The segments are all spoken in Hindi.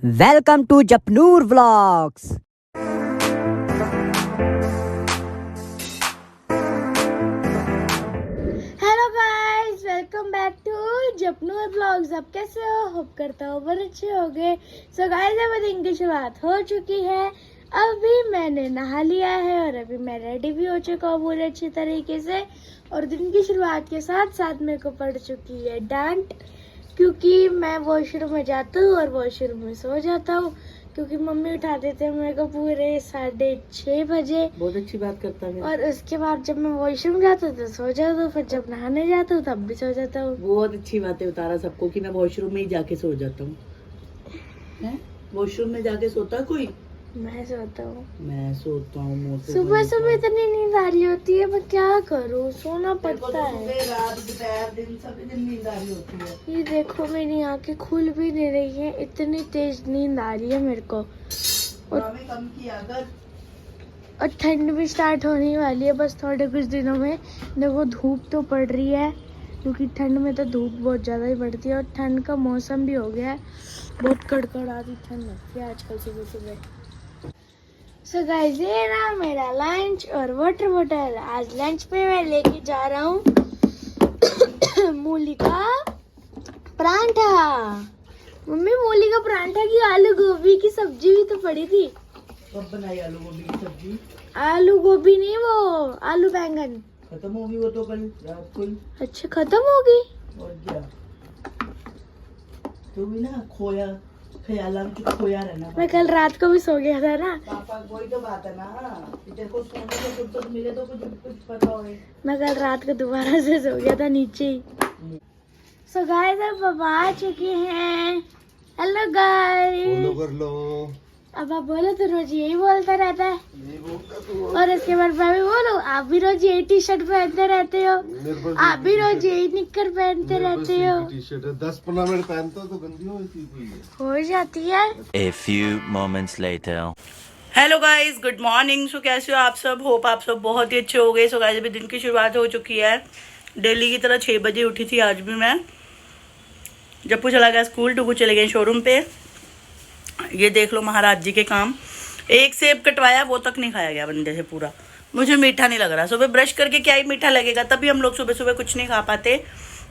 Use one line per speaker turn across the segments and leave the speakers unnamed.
Welcome to Japnoor vlogs.
Hello guys, welcome back to Japnoor vlogs. आप कैसे हो? होप करता हूँ बहुत अच्छे हो गए। सो गाइस, अब दिन की शुरुआत हो चुकी है। अभी मैंने नहा लिया है और अभी मैं रेडी भी हो चुका हूँ पूरे अच्छी तरीके से। और दिन की शुरुआत के साथ साथ मेरे को पड़ चुकी है डांट, क्योंकि मैं वॉशरूम में जाता हूँ और वॉशरूम में सो जाता हूँ, क्योंकि मम्मी उठा देते हैं मेरे को पूरे 6:30 बजे।
बहुत अच्छी बात करता है।
और उसके बाद जब मैं वॉशरूम जाता हूँ तो सो जाता हूँ, फिर जब नहाने जाता हूँ तब भी सो जाता हूँ।
बहुत अच्छी बात है उतारा सबको कि मैं वॉशरूम में ही जाके सो जाता हूँ। वॉशरूम में जाके सोता कोई?
मैं सोता हूँ।
मैं सोता हूँ।
सुबह सुबह इतनी नींद आ रही होती है, मैं क्या करूँ, सोना पड़ता है।
रात दोपहर दिन सभी दिन नींद आ रही होती है।
ये देखो, मेरी आंखें खुल भी नहीं रही है, इतनी तेज नींद आ रही है मेरे को।
कम किया कर।
और ठंड भी स्टार्ट होने वाली है बस थोड़े कुछ दिनों में। देखो, धूप तो पड़ रही है, क्योंकि ठंड में तो धूप बहुत ज़्यादा ही पड़ती है और ठंड का मौसम भी हो गया है। बहुत कड़कड़ाती ठंड लगती है आजकल सुबह सुबह। सो गाइस, ये रहा मेरा लंच और वाटर बॉटल। आज लंच पे मैं लेके जा रहा हूँ मूली का परांठा। मम्मी, मूली का परांठा की आलू गोभी की सब्जी भी तो पड़ी थी।
कब बनाई आलू गोभी की सब्जी?
आलू गोभी नहीं, वो आलू बैंगन।
खत्म होगी वो तो कल रात को ही।
अच्छा, खत्म होगी।
और क्या, तू भी ना खोया ख्याल खोया रहना।
मैं कल रात को भी सो गया था ना।
पापा वही तो बात है ना, तेरे को सोने को फुर्सत मिले तो कुछ पता हो।
मैं कल रात को दोबारा से सो गया था नीचे ही। सो गाइस, अब पापा आ चुके हैं। Hello guys.
कर लो।
अब आप बोलो तो रोज यही बोलता रहता है। और इसके बाद मैं भी बोलूं, आप भी रोज यही टी शर्ट पहनते रहते हो, आप भी रोज यही निक्कर पहनते रहते हो।
टी शर्ट है 10-15 मिनट पहनता तो गंदी
हो जाती है।
A few moments later.
Hello guys, good morning. So कैसे हो आप सब? होप आप सब बहुत ही अच्छे हो गए। सो गाइस, अभी दिन की शुरुआत हो चुकी है। डेली की तरह 6 बजे उठी थी आज भी मैं। जप्पू चला गया स्कूल, डुगू चले गए शोरूम पे। ये देख लो महाराज जी के काम। एक सेब कटवाया, वो तक नहीं खाया गया बंदे से पूरा। मुझे मीठा नहीं लग रहा। सुबह ब्रश करके क्या ही मीठा लगेगा, तभी हम लोग सुबह सुबह कुछ नहीं खा पाते।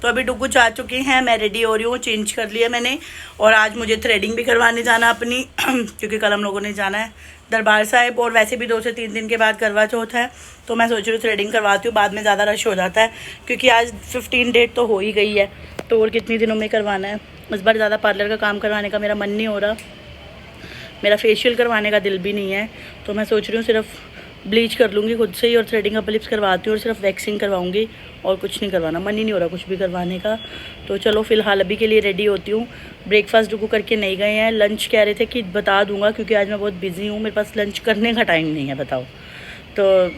तो अभी डुगू जा चुके हैं, मैं रेडी हो रही हूँ, चेंज कर लिया मैंने। और आज मुझे थ्रेडिंग भी करवाने जाना अपनी क्योंकि कल हम लोगों ने जाना है दरबार साहिब। और वैसे भी 2 से 3 दिन के बाद करवा चौथ है, तो मैं सोच रही हूँ थ्रेडिंग करवाती हूँ। बाद में ज़्यादा रश हो जाता है, क्योंकि आज 15 डेट तो हो ही गई है, तो और कितनी दिनों में करवाना है। इस बार ज़्यादा पार्लर का काम करवाने का मेरा मन नहीं हो रहा। मेरा फेशियल करवाने का दिल भी नहीं है, तो मैं सोच रही हूँ सिर्फ ब्लीच कर लूँगी खुद से ही और थ्रेडिंग अपर लिप्स करवाती हूँ और सिर्फ वैक्सिंग करवाऊँगी और कुछ नहीं करवाना। मन ही नहीं हो रहा कुछ भी करवाने का। तो चलो फिलहाल अभी के लिए रेडी होती हूँ। ब्रेकफास्ट डुगू करके नहीं गए हैं। लंच कह रहे थे कि बता दूंगा, क्योंकि आज मैं बहुत बिजी हूँ, मेरे पास लंच करने का टाइम नहीं है, बताओ। तो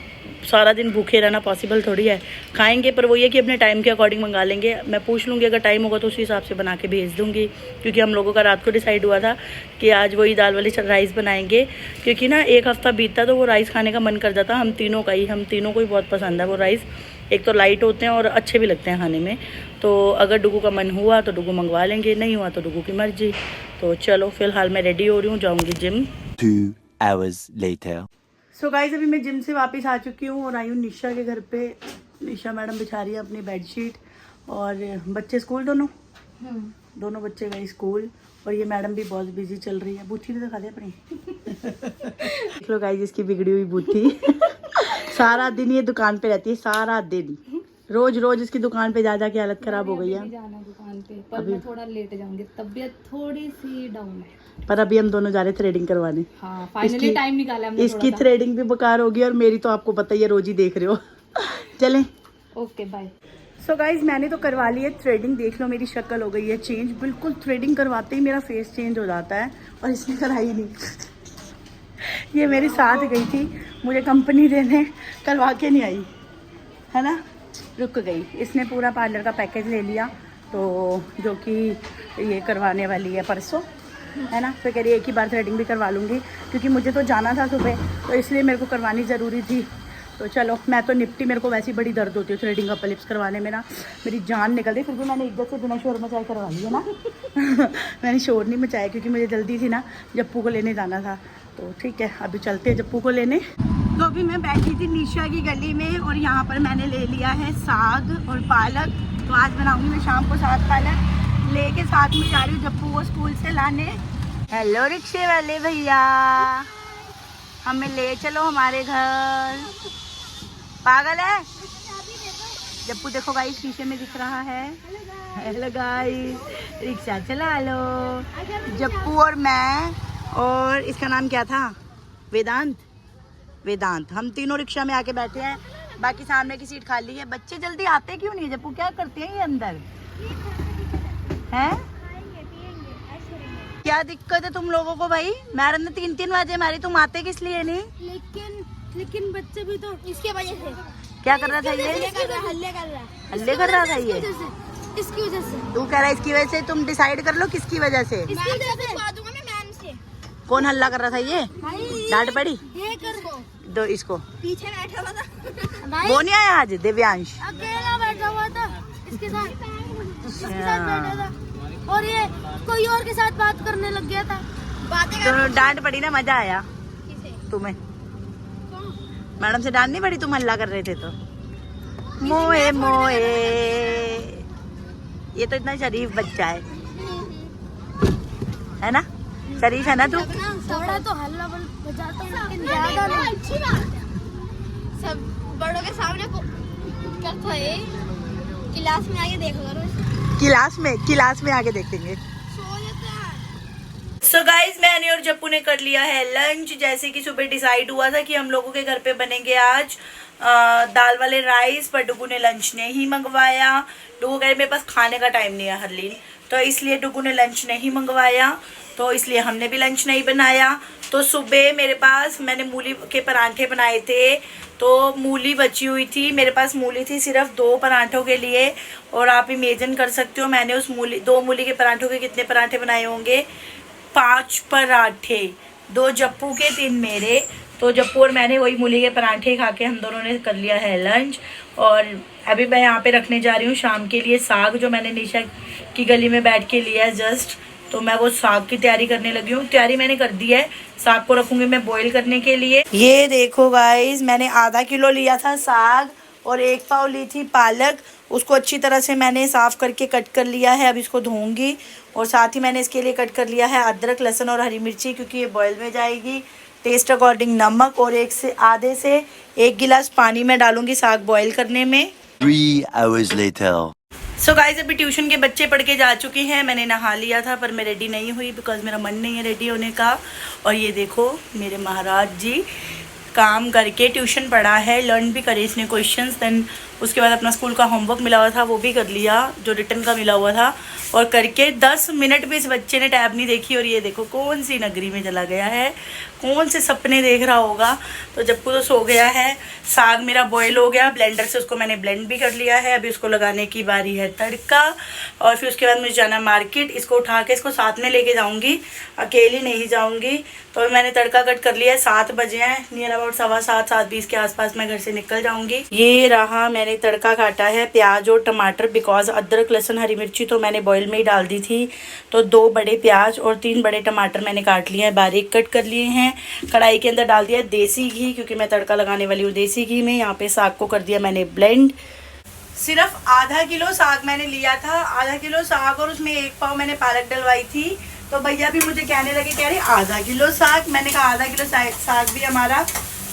सारा दिन भूखे रहना पॉसिबल थोड़ी है। खाएंगे पर वो ये कि अपने टाइम के अकॉर्डिंग मंगा लेंगे। मैं पूछ लूँगी, अगर टाइम होगा तो उसी हिसाब से बना के भेज दूँगी, क्योंकि हम लोगों का रात को डिसाइड हुआ था कि आज वही दाल वाली राइस बनाएंगे। क्योंकि ना एक हफ़्ता बीतता तो वो राइस खाने का मन कर जाता हम तीनों को ही बहुत पसंद है वो राइस। एक तो लाइट होते हैं और अच्छे भी लगते हैं खाने में। तो अगर डुगू का मन हुआ तो डुगू मंगवा लेंगे, नहीं हुआ तो डुगू की मर्जी। तो चलो फिलहाल मैं रेडी हो रही हूँ, जाऊँगी gym.
2 hours later.
So guys, अभी मैं जिम से वापस आ चुकी हूँ और आई हूँ निशा के घर पे। निशा मैडम बिछा रही है अपनी बेडशीट और बच्चे स्कूल दोनों बच्चे गए स्कूल। और ये मैडम भी बहुत बिजी चल रही है। बूथी तो दिखा दे अपनी। देख लो गाइस, इसकी बिगड़ी हुई बूथी। सारा दिन ये दुकान पे रहती है, सारा दिन रोज रोज इसकी दुकान पे जा जाके हालत खराब हो गई है।
जाना दुकान पे, पर मैं थोड़ा लेट जाऊंगी, तबीयत थोड़ी सी डाउन है।
पर अभी हम दोनों जा रहे थ्रेडिंग करवाने।
हाँ, फाइनली टाइम निकाला हमने।
इसकी थ्रेडिंग भी बेकार होगी और मेरी तो आपको पता ही है, रोज ही देख रहे हो। चलें।
Okay, bye.
सो गाइज, मैंने तो करवा ली है थ्रेडिंग। देख लो मेरी शक्ल हो गई है चेंज बिल्कुल। थ्रेडिंग करवाते ही मेरा फेस चेंज हो जाता है, और इसने कराई नहीं। ये मेरे साथ गई थी मुझे कंपनी देने, करवा के नहीं आई है ना, रुक गई। इसने पूरा पार्लर का पैकेज ले लिया, तो जो कि ये करवाने वाली है परसों, है ना। फिर कह रही है एक ही बार थ्रेडिंग भी करवा लूँगी, क्योंकि मुझे तो जाना था सुबह, तो इसलिए मेरे को करवानी ज़रूरी थी। तो चलो मैं तो निपटी। मेरे को वैसे ही बड़ी दर्द होती है थ्रेडिंग अपर लिप्स करवाने में ना, मेरी जान निकल गई। फिर भी मैंने इज्जत से बिना शोर मचाए करवा लिया ना। मैंने शोर नहीं मचाया क्योंकि मुझे जल्दी थी ना, जप्पू को लेने जाना था। तो ठीक है, अभी चलते हैं जप्पू को लेने। तो अभी मैं बैठी थी निशा की गली में और यहाँ पर मैंने ले लिया है साग और पालक। तो आज बनाऊंगी मैं शाम को साग पालक लेके, साथ में जा रही हूँ जप्पू को स्कूल से लाने। हेलो रिक्शे वाले भैया, हमें ले चलो हमारे घर। पागल है जप्पू, देखो गाइस शीशे में दिख रहा है। हेलो गाइस, रिक्शा चला लो। जप्पू और मैं और इसका नाम क्या था, वेदांत, हम तीनों रिक्शा में आके बैठे हैं। बाकी सामने की सीट खाली है। बच्चे जल्दी आते क्यों नहीं है जप्पू, क्या करते हैं ये अंदर हैं? क्या दिक्कत है तुम लोगों को भाई? मैडम ने 3-3 बाजे मारी, तुम आते किस लिए नहीं?
लेकिन बच्चे भी तो इसके वजह से।
क्या कर रहा था ये? हल्ले कर रहा था ये,
इसकी वजह से।
तू कह रहा है इसकी वजह से? तुम डिसाइड कर लो किसकी वजह से।
इसकी वजह से बात दूंगा मैं मैम से।
कौन हल्ला कर रहा था ये? डांट पड़ी?
ये कर
दो इसको।
पीछे बैठा हुआ था
वो नहीं आया आज दिव्यांश?
अकेला बैठा हुआ था इसके साथ बैठा था और ये कोई और के साथ बात करने लग गया था।
तो डांट पड़ी ना, मजा आया तुम्हें? मैडम से डांट नहीं पड़ी? तुम हल्ला कर रहे थे तो। मोए मोए, ये तो इतना शरीफ बच्चा है ना? शरीफ है ना तू?
थोड़ा तो हल्ला बजाता हूं लेकिन ज्यादा नहीं। अच्छी बात है, सब बड़ों के सामने करता है। क्लास में आके देख लो।
क्लास में आके देखेंगे। सो गाइज, मैंने और जप्पू ने कर लिया है लंच। जैसे कि सुबह डिसाइड हुआ था कि हम लोगों के घर पे बनेंगे आज दाल वाले राइस, पर डुगू ने लंच नहीं मंगवाया। डुगू कह रहे मेरे पास खाने का टाइम नहीं है हरलीन, तो इसलिए डुगू ने लंच नहीं मंगवाया, तो इसलिए हमने भी लंच नहीं बनाया। तो सुबह मेरे पास मैंने मूली के परांठे बनाए थे, तो मूली बची हुई थी। मेरे पास मूली थी सिर्फ 2 परांठों के लिए, और आप इमेजिन कर सकते हो मैंने उस 2 मूली के परांठों के कितने परांठे बनाए होंगे। 5 पराठे, 2 जप्पू के 3 मेरे। तो जप्पू और मैंने वही मूली के परांठे खा के हम दोनों ने कर लिया है लंच। और अभी मैं यहाँ पे रखने जा रही हूँ शाम के लिए साग, जो मैंने निशा की गली में बैठ के लिया है जस्ट। तो मैं वो साग की तैयारी करने लगी हूँ। तैयारी मैंने कर दी है, साग को रखूँगी मैं बॉईल करने के लिए। ये देखो गाइस, मैंने आधा किलो लिया था साग और 1 पाव ली थी पालक। उसको अच्छी तरह से मैंने साफ़ करके कट कर लिया है। अब इसको धोऊंगी, और साथ ही मैंने इसके लिए कट कर लिया है अदरक, लहसुन और हरी मिर्ची, क्योंकि ये बॉयल में जाएगी। टेस्ट अकॉर्डिंग नमक, और आधे से 1 गिलास पानी में डालूंगी साग बॉयल करने में।
3 hours later.
सो गाइस, अभी ट्यूशन के बच्चे पढ़ के जा चुके हैं। मैंने नहा लिया था पर मैं रेडी नहीं हुई बिकॉज मेरा मन नहीं है रेडी होने का। और ये देखो मेरे महाराज जी काम करके ट्यूशन पढ़ा है, लर्न भी करे इसने क्वेश्चंस। देन उसके बाद अपना स्कूल का होमवर्क मिला हुआ था वो भी कर लिया, जो रिटर्न का मिला हुआ था, और करके 10 मिनट भी इस बच्चे ने टैब नहीं देखी। और ये देखो कौन सी नगरी में चला गया है, कौन से सपने देख रहा होगा। तो जप्पू तो सो गया है। साग मेरा बॉयल हो गया, ब्लेंडर से उसको मैंने ब्लेंड भी कर लिया है। अभी उसको लगाने की बारी है तड़का, और फिर उसके बाद मुझे जाना मार्केट। इसको उठा के इसको साथ में लेके जाऊंगी, अकेली नहीं जाऊंगी। तो मैंने तड़का कट कर लिया है। 7 बजे हैं, नियर अबाउट 7:15 7:20 के आसपास मैं घर से निकल जाऊंगी। ये रहा मैंने तड़का काटा है, प्याज और टमाटर, बिकॉज अदरक लहसुन हरी मिर्ची तो मैंने बॉयल में ही डाल दी थी। तो 2 बड़े प्याज और 3 बड़े टमाटर मैंने काट लिए हैं, बारीक कट कर लिए हैं। कढ़ाई के अंदर डाल दिया देसी घी, क्योंकि मैं तड़का लगाने वाली हूँ देसी घी में। यहाँ पे साग को कर दिया मैंने ब्लेंड। सिर्फ आधा किलो साग मैंने लिया था, आधा किलो साग, और उसमें 1 पाव मैंने पालक डलवाई थी। तो भैया भी मुझे कहने लगे, कह रहे आधा किलो साग। मैंने कहा आधा किलो साग भी हमारा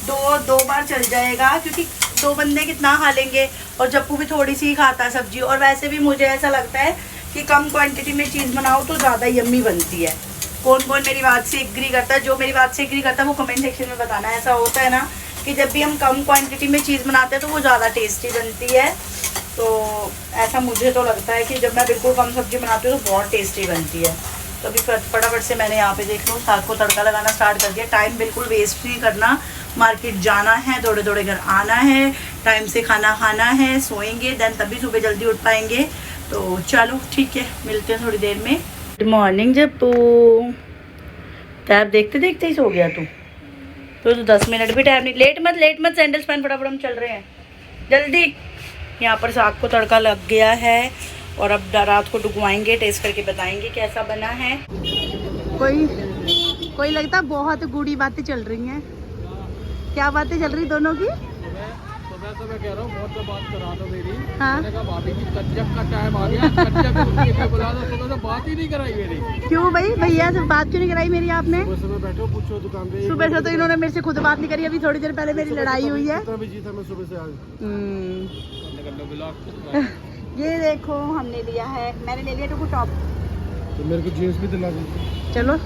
दो बार चल जाएगा, क्योंकि 2 बंदे कितना खा लेंगे, और जप्पू भी थोड़ी सी ही खाता सब्जी। और वैसे भी मुझे ऐसा लगता है कि कम क्वांटिटी में चीज़ बनाओ तो ज़्यादा यम्मी बनती है। कौन कौन मेरी बात से एग्री करता है? जो मेरी बात से एग्री करता है वो कमेंट सेक्शन में बताना। ऐसा होता है ना कि जब भी हम कम क्वांटिटी में चीज़ बनाते हैं तो वो ज़्यादा टेस्टी बनती है। तो ऐसा मुझे तो लगता है कि जब मैं बिल्कुल कम सब्जी बनाती हूँ तो बहुत टेस्टी बनती है। तो अभी फटाफट से मैंने यहाँ पे देख लो साग को तड़का लगाना स्टार्ट कर दिया। टाइम बिल्कुल वेस्ट नहीं करना, मार्केट जाना है, थोड़े थोड़े घर आना है, टाइम से खाना खाना है, सोएंगे, देन तभी सुबह जल्दी उठ पाएंगे। तो चलो ठीक है, मिलते हैं थोड़ी देर में। Good morning Jappu. टैब देखते देखते ही सो गया तू? तो 10 मिनट भी टाइम नहीं। लेट मत सैंडल्स पहन, फटाफट हम चल रहे हैं जल्दी। यहाँ पर साग को तड़का लग गया है और अब रात को डुबवाएंगे, टेस्ट करके बताएंगे कैसा बना है। कोई लगता बहुत गूढ़ी बातें चल रही हैं। क्या बातें चल रही दोनों की?
तो मैं कह रहा हूँ बहुत बात करा दो मेरी।
हाँ?
मैंने कहा भाभी की कंजक का टाइम आ गया, कंजक को बुला दो। तो बात ही नहीं कराई मेरी।
क्यों भाई, भैया से बात क्यों नहीं कराई मेरी आपने?
सुबह बैठो, पूछो दुकान पे।
सुबह से तो इन्होंने मेरे से खुद बात नहीं करी, अभी थोड़ी देर पहले मेरी लड़ाई हुई है।
कितना बिजी था मैं सुबह से आज।
ये देखो हमने लिया है, मैंने ले लिया टुकु टॉप।
तो मेरे को जीन्स भी दिला दी।
चलो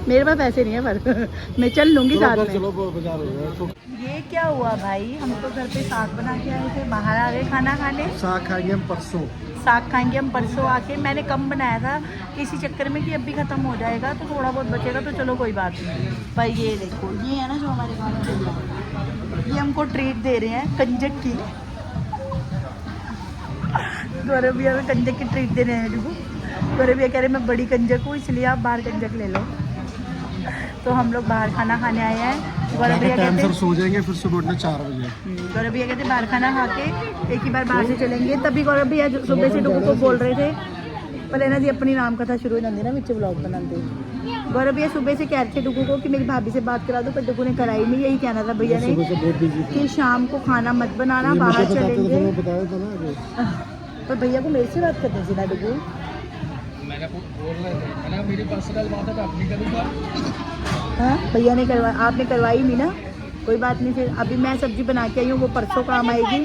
मेरे पास पैसे नहीं है पर मैं चल लूंगी साथ में।
चलो बाजार हो गया।
ये क्या हुआ भाई, हम तो घर पे साग बना के आए थे, बाहर आ गए खाना खाने।
साग खाएंगे हम परसों।
साग खाएंगे हम परसों आके। मैंने कम बनाया था इसी चक्कर में कि अब भी ख़त्म हो जाएगा तो थोड़ा बहुत बचेगा, तो चलो कोई बात नहीं। पर ये देखो, ये है ना जो हमारे गाँव में चल रहा है, ये हमको ट्रीट दे रहे हैं कंजक की। गौरव भैया में कंजक की ट्रीट दे रहे हैं देखो। गौरव भैया कह रहे मैं बड़ी कंजक हूँ इसलिए आप बाहर कंजक ले लो। तो हम लोग बाहर खाना खाने आए हैं। गौरव भैया कहते हैं
सो जाएंगे, फिर सुबह उठना 4 बजे।
गौरव भैया कहते बाहर खाना खा के एक ही बार बाहर से चलेंगे। तभी गौरव भैया सुबह से डुगू को बोल रहे थे, पर इन्हों की अपनी नाम कथा शुरू हो जाती ना बिच व्लॉग बनाते। गौरव भैया सुबह से कह रहे थे डुगू को कि मेरी भाभी से बात करा दो, पर डुगू ने कराई नहीं। यही कहना था भैया ने कि शाम को खाना मत बनाना, बाहर चलेंगे। पर भैया को मेरे से बात करनी थी ना डुगू।
मैंने बोल रहे थे, मैंने मेरी पर्सनल बात है, मैं अपनी करूँगा।
हाँ भैया ने करवा, आपने करवाई नहीं ना, कोई बात नहीं। फिर अभी मैं सब्जी बना के आई हूँ, वो परसों काम आएगी।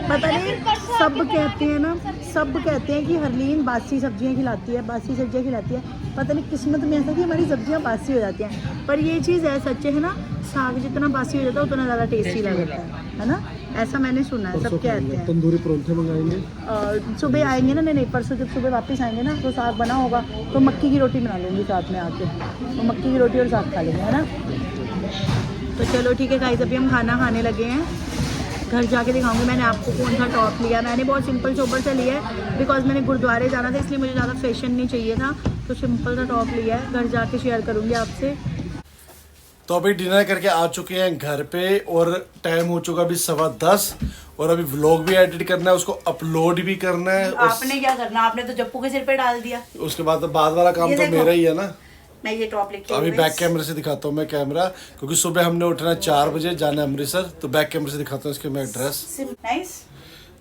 पता नहीं, सब कहते हैं ना, सब कहते हैं कि हरलीन बासी सब्जियां खिलाती है, बासी सब्जियां खिलाती है। पता नहीं किस्मत में ऐसा कि हमारी सब्जियां बासी हो जाती हैं। पर ये चीज़ है, सच है ना, साग जितना बासी हो जाता है उतना ज़्यादा टेस्टी लगता है ना। ऐसा मैंने सुना है, सब कहते हैं।
तंदूरी परोंठे मंगाएंगे
और सुबह आएंगे ना, नहीं परसों जब सुबह वापस आएंगे ना, तो साग बना होगा तो मक्की की रोटी बना लूँगी साथ में आके, तो मक्की की रोटी और साग खा लेंगे, है ना। तो चलो ठीक है गाइस, अभी हम खाना खाने लगे हैं। घर जाके दिखाऊंगी मैंने आपको कौन सा टॉप लिया। मैंने बहुत सिंपल सोबर से लिया है, बिकॉज मैंने गुरुद्वारे जाना था, इसलिए मुझे ज़्यादा फैशन नहीं चाहिए था, तो सिंपल सा टॉप लिया है। घर जाके शेयर करूँगी आपसे।
तो अभी डिनर करके आ चुके हैं घर पे और टाइम हो चुका अभी 10:15 और अभी व्लॉग भी एडिट करना है, उसको अपलोड भी करना है।
आपने क्या करना, आपने तो जप्पू के सिर पे डाल दिया।
उसके बाद वाला काम तो मेरा ही है ना।
मैं ये टॉप लेके
अभी बैक कैमरे से दिखाता हूँ मैं कैमरा, क्योंकि सुबह हमने उठना 4 बजे, जाना है अमृतसर, तो बैक कैमरे से दिखाता हूँ इसके मैं ड्रेस।
नाइस।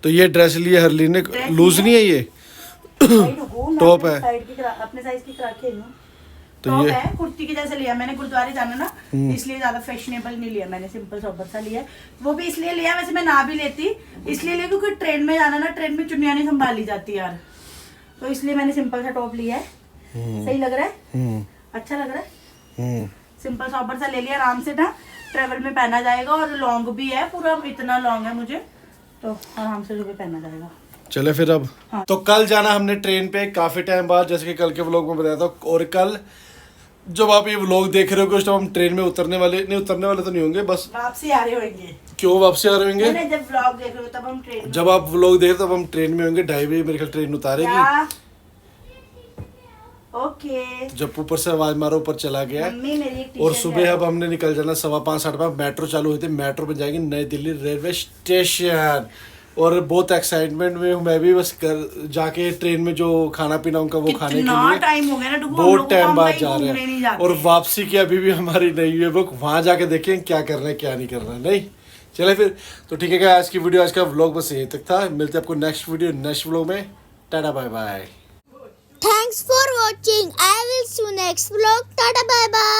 तो ये ड्रेस ली है हरलीन ने, लूज नहीं है ये, टॉप है
अपने साइज की करा के
तो
टॉप
ये
है, कुर्ती के जैसे लिया मैंने। गुरुद्वारे जाना ना, इसलिए ज्यादा फैशनेबल नहीं लिया मैंने, सिंपल सोबर सा लिया। वो भी इसलिए लिया, वैसे मैं ना भी लेती इसलिए लिया क्योंकि ट्रेन में जाना ना, ट्रेन में चुन्नियां नहीं संभाली जाती यार, तो इसलिए मैंने सिंपल सा टॉप लिया है। सही लग रहा है, अच्छा लग रहा है। सिंपल सोबर सा ले लिया, आराम से ना ट्रेवल में पहना जाएगा, और लॉन्ग भी है, पूरा इतना लॉन्ग है मुझे, तो आराम से सुबह पहना जाएगा।
चले फिर अब।
हाँ।
तो कल जाना हमने ट्रेन पे काफी टाइम बाद, जैसे कि कल के व्लॉग में बताया था। और कल जब आप ये व्लॉग देख रहे हो, उस टाइम हम ट्रेन में उतरने वाले तो नहीं होंगे, बस
वापसी आ रहे होंगे।
क्यों वापसी आ रहे होंगे?
जब व्लॉग देख रहे हो तब हम ट्रेन,
जब आप व्लॉग देख रहे हो तब हम ट्रेन में होंगे। 2:30 बजे मेरे ख्याल ट्रेन उतारेगी।
ओके।
जब ऊपर से आवाज मारो, ऊपर चला गया।
मम्मी मेरी एक
और
टी-शर्ट
सुबह
है।
अब हमने निकल जाना 5:15 5:30, मेट्रो चालू हुई थी, मेट्रो पे जाएंगे नई दिल्ली रेलवे स्टेशन। और बहुत एक्साइटमेंट में हूँ मैं भी, बस जाके ट्रेन में जो खाना पीना उनका वो खाने के लिए
टाइम हो गया ना,
बहुत टाइम बाद जा रहे हैं। और वापसी की अभी भी हमारी नहीं हुई है बुक, वहां जाके देखें क्या कर रहे हैं क्या नहीं कर रहे हैं। नहीं चले फिर, तो ठीक है आज की वीडियो, आज का व्लॉग बस यही तक था। मिलते हैं आपको नेक्स्ट वीडियो नेक्स्ट व्लॉग में। Tata bye bye.
Thanks for watching. I will see you next vlog. Tata bye bye.